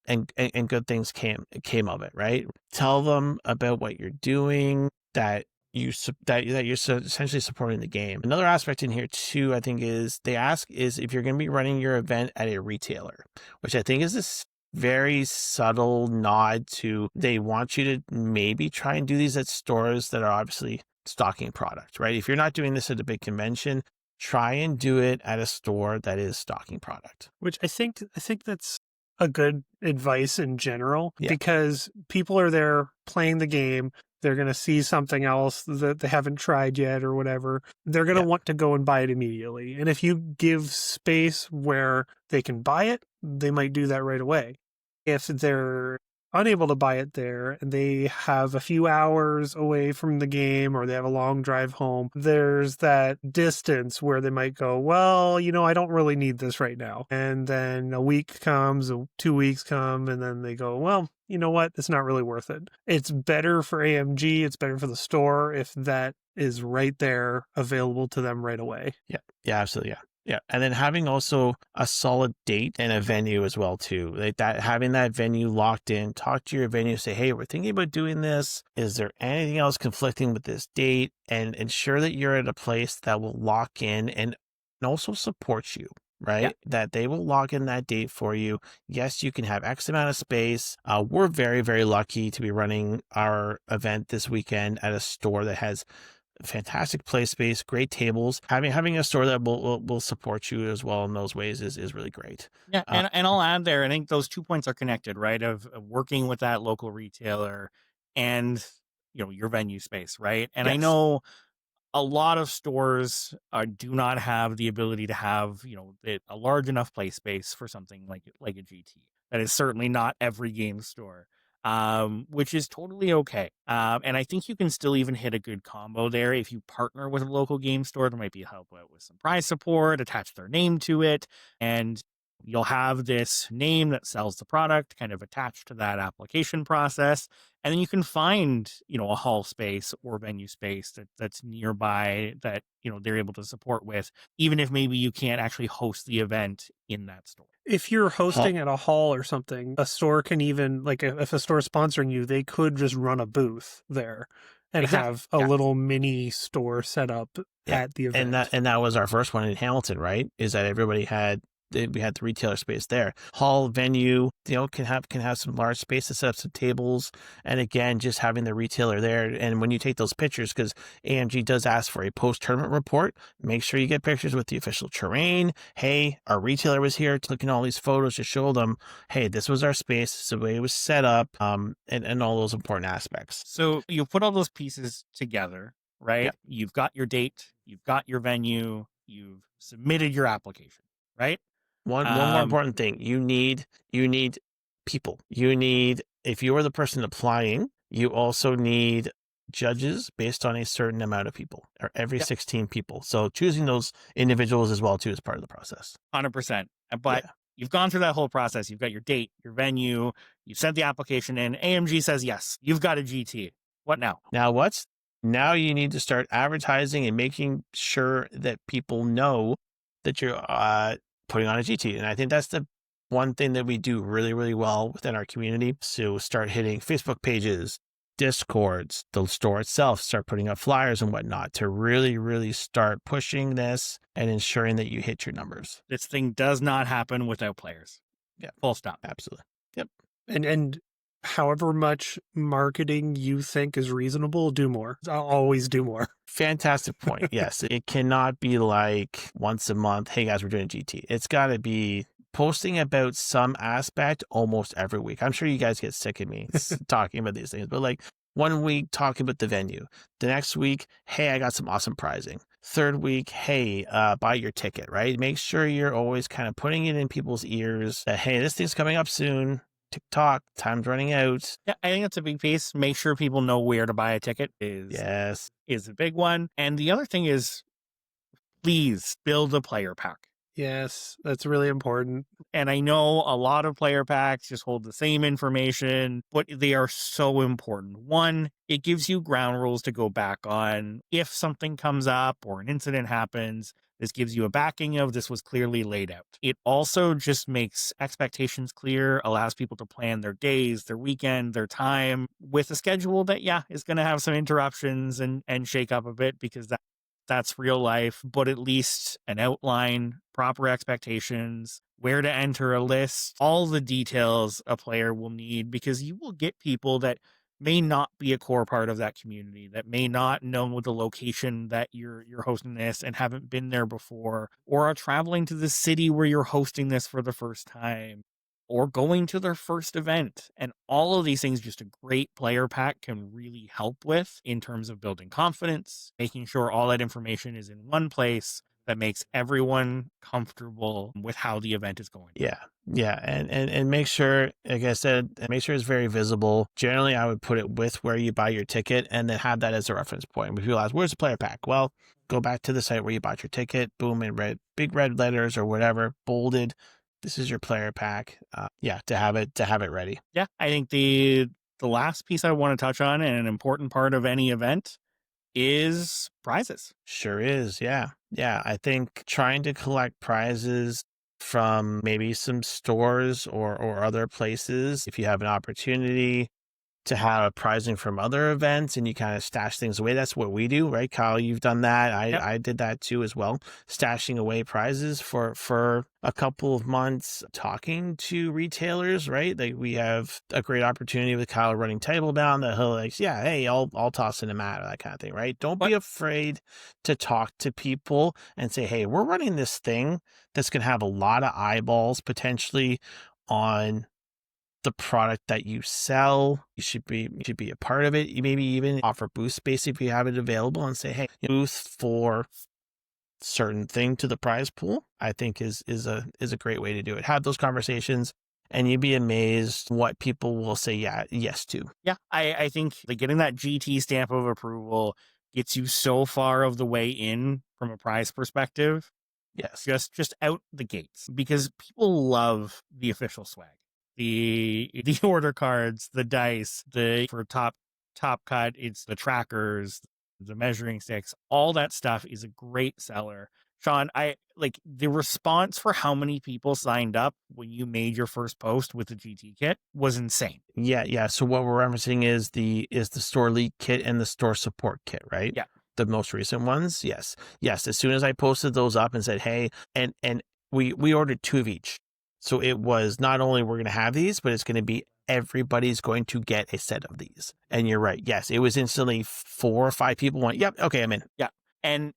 D: And good things came of it, right? Tell them about what you're doing, that you're essentially supporting the game. Another aspect in here too, I think, is they ask is if you're going to be running your event at a retailer, which I think is this very subtle nod to they want you to maybe try and do these at stores that are obviously stocking product, right? If you're not doing this at a big convention, try and do it at a store that is stocking product.
B: Which I think that's a good advice in general,
D: Yeah.
B: because people are there playing the game. They're going to see something else that they haven't tried yet or whatever. They're going to want to go and buy it immediately. And if you give space where they can buy it, they might do that right away. If they're unable to buy it there and they have a few hours away from the game or they have a long drive home, there's that distance where they might go, well, I don't really need this right now. And then a week comes, 2 weeks come, and then they go, well, you know what? It's not really worth it. It's better for AMG. It's better for the store if that is right there available to them right away.
D: Yeah, absolutely. Yeah. Yeah. And then having also a solid date and a venue as well, too. Like that, having that venue locked in, talk to your venue, say, hey, we're thinking about doing this. Is there anything else conflicting with this date? And ensure that you're at a place that will lock in and also support you, right? Yeah. That they will lock in that date for you. Yes, you can have X amount of space. We're very, very lucky to be running our event this weekend at a store that has fantastic play space, great tables. Having a store that will support you as well in those ways is really great.
C: Yeah, and I'll add there, I think those 2 points are connected, right? Of working with that local retailer and your venue space, right? And yes. I know a lot of stores do not have the ability to have a large enough play space for something like a GT. That is certainly not every game store. Which is totally okay. And I think you can still even hit a good combo there. If you partner with a local game store, there might be help out with some prize support, attach their name to it, and you'll have this name that sells the product kind of attached to that application process. And then you can find, a hall space or venue space that's nearby that, they're able to support with, even if maybe you can't actually host the event in that store.
B: If you're hosting at a hall or something, a store can even, like if a store is sponsoring you, they could just run a booth there and have a little mini store set up at the event.
D: And that was our first one in Hamilton, right? Is that everybody we had the retailer space there. Hall venue, can have some large space to set up some tables. And again, just having the retailer there. And when you take those pictures, because AMG does ask for a post-tournament report, make sure you get pictures with the official terrain. Hey, our retailer was here looking at all these photos to show them, hey, this was our space, this is the way it was set up, and all those important aspects.
C: So you put all those pieces together, right? Yep. You've got your date, you've got your venue, you've submitted your application, right?
D: One more important thing. You need people. If you are the person applying, you also need judges based on a certain amount of people, or every 16 people. So choosing those individuals as well, too, is part of the process.
C: 100%. But you've gone through that whole process. You've got your date, your venue, you sent the application in. AMG says, yes, you've got a GT. What now?
D: Now you need to start advertising and making sure that people know that you're putting on a GT. And I think that's the one thing that we do really, really well within our community. So start hitting Facebook pages, Discords, the store itself, start putting up flyers and whatnot to really, really start pushing this and ensuring that you hit your numbers.
C: This thing does not happen without players.
D: Yeah.
C: Full stop.
D: Absolutely.
B: And however much marketing you think is reasonable, do more. I'll always do more.
D: Fantastic point. Yes. It cannot be like once a month, hey guys, we're doing a GT. It's got to be posting about some aspect almost every week. I'm sure you guys get sick of me talking about these things, but like 1 week talking about the venue. The next week, hey, I got some awesome prizing. Third week, hey, buy your ticket, right? Make sure you're always kind of putting it in people's ears that, hey, this thing's coming up soon. TikTok, time's running out.
C: Yeah, I think that's a big piece. Make sure people know where to buy a ticket
D: Yes.
C: is a big one. And the other thing is, please build a player pack.
B: Yes, that's really important.
C: And I know a lot of player packs just hold the same information, but they are so important. One, it gives you ground rules to go back on. If something comes up or an incident happens, this gives you a backing of this was clearly laid out. It also just makes expectations clear, allows people to plan their days, their weekend, their time with a schedule that, is going to have some interruptions and shake up a bit because that's real life, but at least an outline, proper expectations, where to enter a list, all the details a player will need, because you will get people that may not be a core part of that community, that may not know the location that you're hosting this and haven't been there before, or are traveling to the city where you're hosting this for the first time, or going to their first event. And all of these things, just a great player pack can really help with in terms of building confidence, making sure all that information is in one place that makes everyone comfortable with how the event is going.
D: Yeah. Yeah. And make sure, like I said, make sure it's very visible. Generally, I would put it with where you buy your ticket and then have that as a reference point. When people ask, where's the player pack? Well, go back to the site where you bought your ticket, boom, in red, big red letters or whatever, bolded. This is your player pack. To have it ready.
C: Yeah, I think the last piece I want to touch on, and an important part of any event, is prizes.
D: Sure is. Yeah. Yeah. I think trying to collect prizes from maybe some stores or other places, if you have an opportunity to have prizing from other events and you kind of stash things away. That's what we do, right? Kyle, you've done that. I did that too as well. Stashing away prizes for a couple of months, talking to retailers, right? Like we have a great opportunity with Kyle running Table Bound that he'll like, yeah, hey, I'll toss in a mat or that kind of thing, right? Don't be afraid to talk to people and say, hey, we're running this thing that's going to have a lot of eyeballs potentially on the product that you sell. You should be a part of it. You maybe even offer booth space if you have it available and say, hey, booth for certain thing to the prize pool, I think is a great way to do it. Have those conversations and you'd be amazed what people will say yes to.
C: Yeah, I think like getting that GT stamp of approval gets you so far of the way in from a prize perspective.
D: Yes.
C: Just out the gates, because people love the official swag. The order cards, the dice, for top cut, it's the trackers, the measuring sticks, all that stuff is a great seller. Sean, I like the response for how many people signed up when you made your first post with the GT kit was insane.
D: Yeah. So what we're referencing is the store league kit and the store support kit, right?
C: Yeah.
D: The most recent ones. Yes. As soon as I posted those up and said, hey, and we ordered 2 of each. So it was not only we're going to have these, but it's going to be everybody's going to get a set of these. And you're right. Yes, it was instantly 4 or 5 people went, yep, okay, I'm in.
C: Yeah. And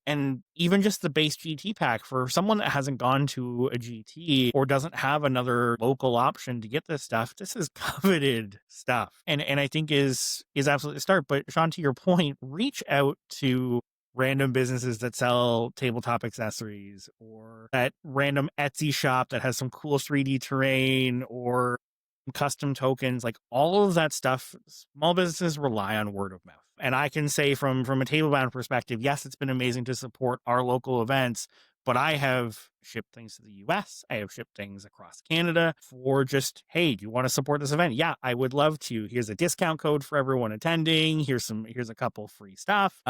C: even just the base GT pack for someone that hasn't gone to a GT or doesn't have another local option to get this stuff, this is coveted stuff. And I think is absolutely a start. But Sean, to your point, reach out to random businesses that sell tabletop accessories, or that random Etsy shop that has some cool 3D terrain or custom tokens. Like all of that stuff, small businesses rely on word of mouth. And I can say from a Tablebound perspective, yes, it's been amazing to support our local events, but I have shipped things to the US. I have shipped things across Canada for just, hey, do you want to support this event? Yeah, I would love to. Here's a discount code for everyone attending. Here's a couple free stuff.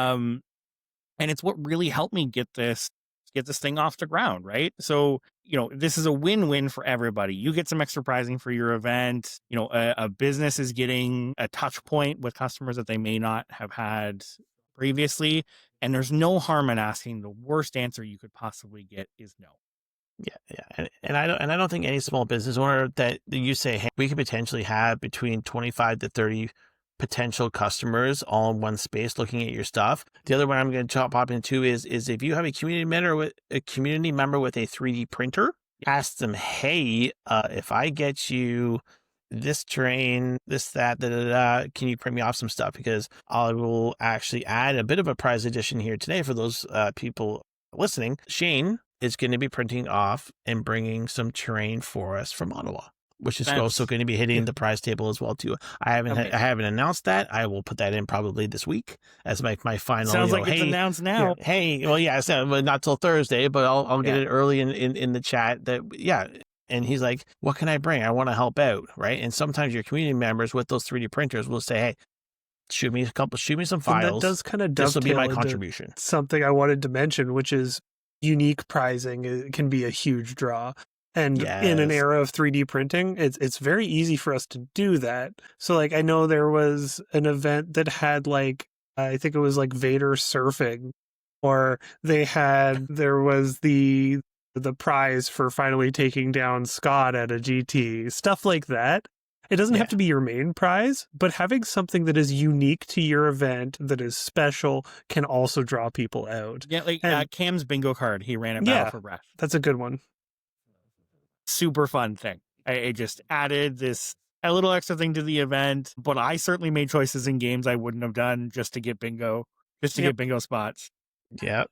C: And it's what really helped me get this thing off the ground, right? So this is a win-win for everybody. You get some extra pricing for your event. A business is getting a touch point with customers that they may not have had previously. And there's no harm in asking. The worst answer you could possibly get is no.
D: Yeah. And I don't think any small business owner that you say, hey, we could potentially have between 25 to 30 potential customers all in one space looking at your stuff. The other one I'm going to pop into is if you have a community member with a 3D printer, ask them, hey, if I get you this terrain, this, that, can you print me off some stuff? Because I will actually add a bit of a prize addition here today for those people listening. Shane is going to be printing off and bringing some terrain for us from Ottawa, which is also going to be hitting the prize table as well too. I haven't announced that. I will put that in probably this week as my final.
C: Sounds like it's announced now.
D: Yeah, hey, well, yeah, but not till Thursday, but I'll get it early in the chat. And he's like, "What can I bring? I want to help out, right?" And sometimes your community members with those 3D printers will say, "Hey, shoot me some files."
B: And that does kind of
D: this will be
B: dovetail
D: my contribution.
B: Something I wanted to mention, which is unique pricing. It can be a huge draw. And in an era of 3D printing, it's very easy for us to do that. So like, I know there was an event that had I think it was like Vader surfing, or there was the prize for finally taking down Scott at a GT, stuff like that. It doesn't have to be your main prize, but having something that is unique to your event, that is special, can also draw people out.
C: Yeah, like Cam's bingo card, he ran a Battle for Breath.
B: That's a good one.
C: Super fun thing. I just added a little extra thing to the event, but I certainly made choices in games I wouldn't have done just to get bingo spots.
D: Yep,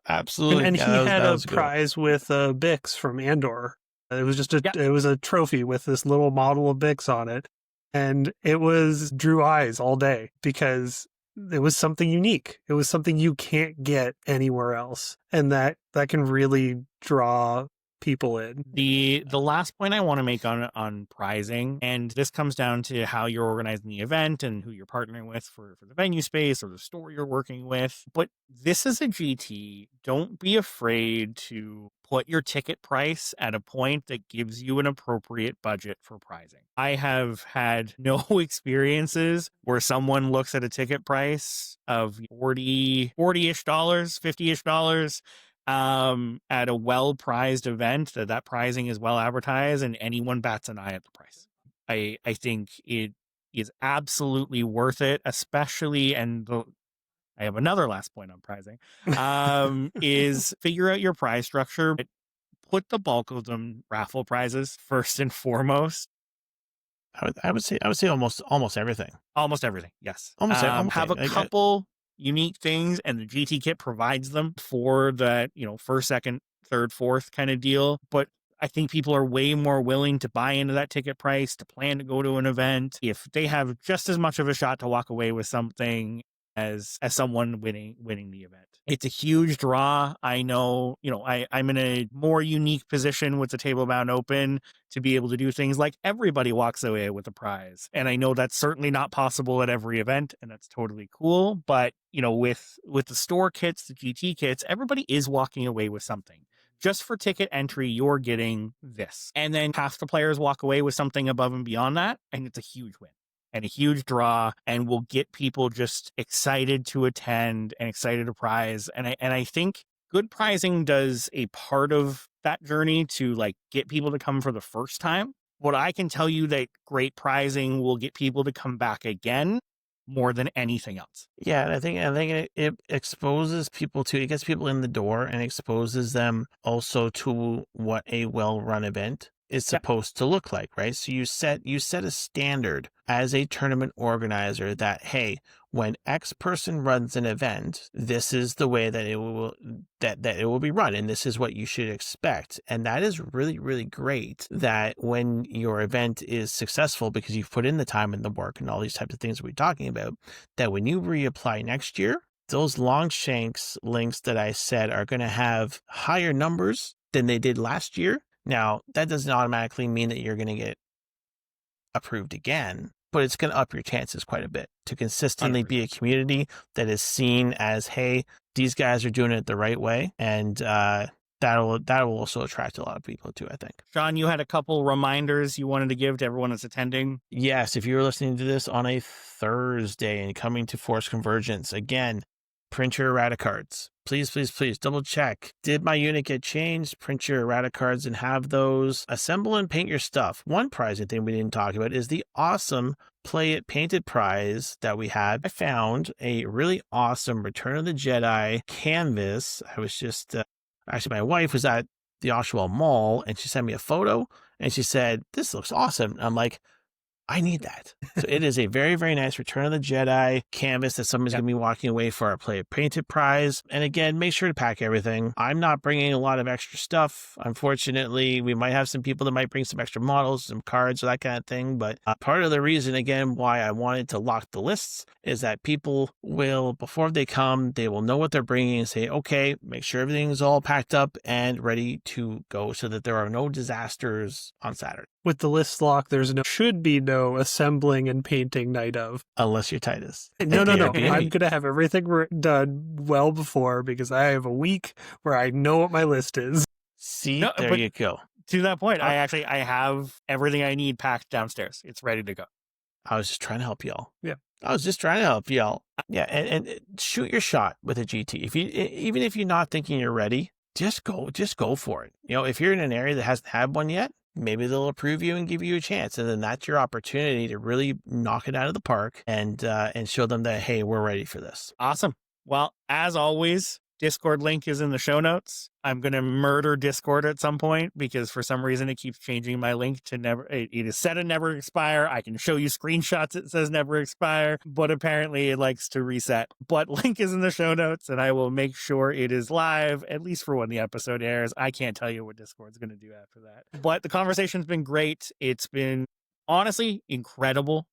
D: absolutely.
B: And he had a prize with Bix from Andor. It was just it was a trophy with this little model of Bix on it, and it drew eyes all day because it was something unique. It was something you can't get anywhere else, and that can really draw people in.
C: The last point I want to make on pricing, and this comes down to how you're organizing the event and who you're partnering with for the venue space or the store you're working with. But this is a GT. Don't be afraid to put your ticket price at a point that gives you an appropriate budget for pricing. I have had no experiences where someone looks at a ticket price of $40-ish, $50-ish, at a well-prized event, that pricing is well advertised, and anyone bats an eye at the price. I think it is absolutely worth it, especially, I have another last point on pricing, is figure out your prize structure. Put the bulk of them raffle prizes first and foremost.
D: I would say almost everything.
C: Almost everything, yes.
D: Almost
C: have a couple unique things, and the GT kit provides them for the first, second, third, fourth kind of deal. But I think people are way more willing to buy into that ticket price, to plan to go to an event, if they have just as much of a shot to walk away with something as someone winning the event. It's a huge draw. I know, I'm in a more unique position with the Table Bound Open to be able to do things like everybody walks away with a prize. And I know that's certainly not possible at every event, and that's totally cool. But, with the store kits, the GT kits, everybody is walking away with something. Just for ticket entry, you're getting this. And then half the players walk away with something above and beyond that, and it's a huge win. And a huge draw, and will get people just excited to attend and excited to prize. And I think good pricing does a part of that journey to get people to come for the first time. What I can tell you that great pricing will get people to come back again more than anything else.
D: Yeah, and I think it exposes people it gets people in the door and exposes them also to what a well-run event is supposed to look like, right? So you set a standard as a tournament organizer that, hey, when X person runs an event, this is the way that it will be run, and this is what you should expect. And that is really, really great, that when your event is successful because you've put in the time and the work and all these types of things that we're talking about, that when you reapply next year, those Longshanks links that I said are going to have higher numbers than they did last year. Now, that doesn't automatically mean that you're going to get approved again, but it's going to up your chances quite a bit to consistently 100%. Be a community that is seen as, hey, these guys are doing it the right way. And that will also attract a lot of people too, I think.
C: Sean, you had a couple reminders you wanted to give to everyone that's attending.
D: Yes, if you're listening to this on a Thursday and coming to Force Convergence, again, print your errata cards. Please, please, please double check. Did my unit get changed? Print your errata cards and have those. Assemble and paint your stuff. One prize, I think we didn't talk about, is the awesome Play It Painted prize that we had. I found a really awesome Return of the Jedi canvas. I was just, actually, my wife was at the Oshawa Mall and she sent me a photo and she said, "This looks awesome." And I'm like, I need that. So it is a very, very nice Return of the Jedi canvas that someone's going to be walking away for our Play It Painted prize. And again, make sure to pack everything. I'm not bringing a lot of extra stuff. Unfortunately, we might have some people that might bring some extra models, some cards, or that kind of thing. But part of the reason, again, why I wanted to lock the lists is that people will, before they come, they will know what they're bringing and say, okay, make sure everything's all packed up and ready to go so that there are no disasters on Saturday.
B: With the list lock, should be no assembling and painting night of.
D: Unless you're Titus.
B: No. I'm going to have everything done well before because I have a week where I know what my list is.
D: See, there you go.
C: To that point, I have everything I need packed downstairs. It's ready to go.
D: I was just trying to help y'all.
B: Yeah.
D: I was just trying to help y'all. Yeah, and shoot your shot with a GT. Even if you're not thinking you're ready, just go for it. If you're in an area that hasn't had one yet, maybe they'll approve you and give you a chance. And then that's your opportunity to really knock it out of the park and show them that, hey, we're ready for this.
C: Awesome. Well, as always, Discord link is in the show notes. I'm going to murder Discord at some point because for some reason it keeps changing my link to never. It is set to never expire. I can show you screenshots. It says never expire, but apparently it likes to reset. But link is in the show notes and I will make sure it is live, at least for when the episode airs. I can't tell you what Discord's going to do after that. But the conversation's been great. It's been honestly incredible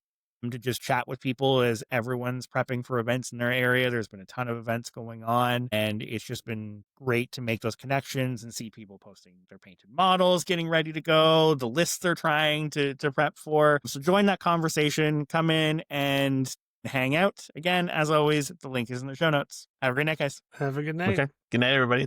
C: to just chat with people as everyone's prepping for events in their area. There's been a ton of events going on, and it's just been great to make those connections and see people posting their painted models, getting ready to go, the lists they're trying to prep for. So join that conversation, come in and hang out. Again, as always, the link is in the show notes. Have a great night, guys.
B: Have a good night.
D: Okay. Good night, everybody.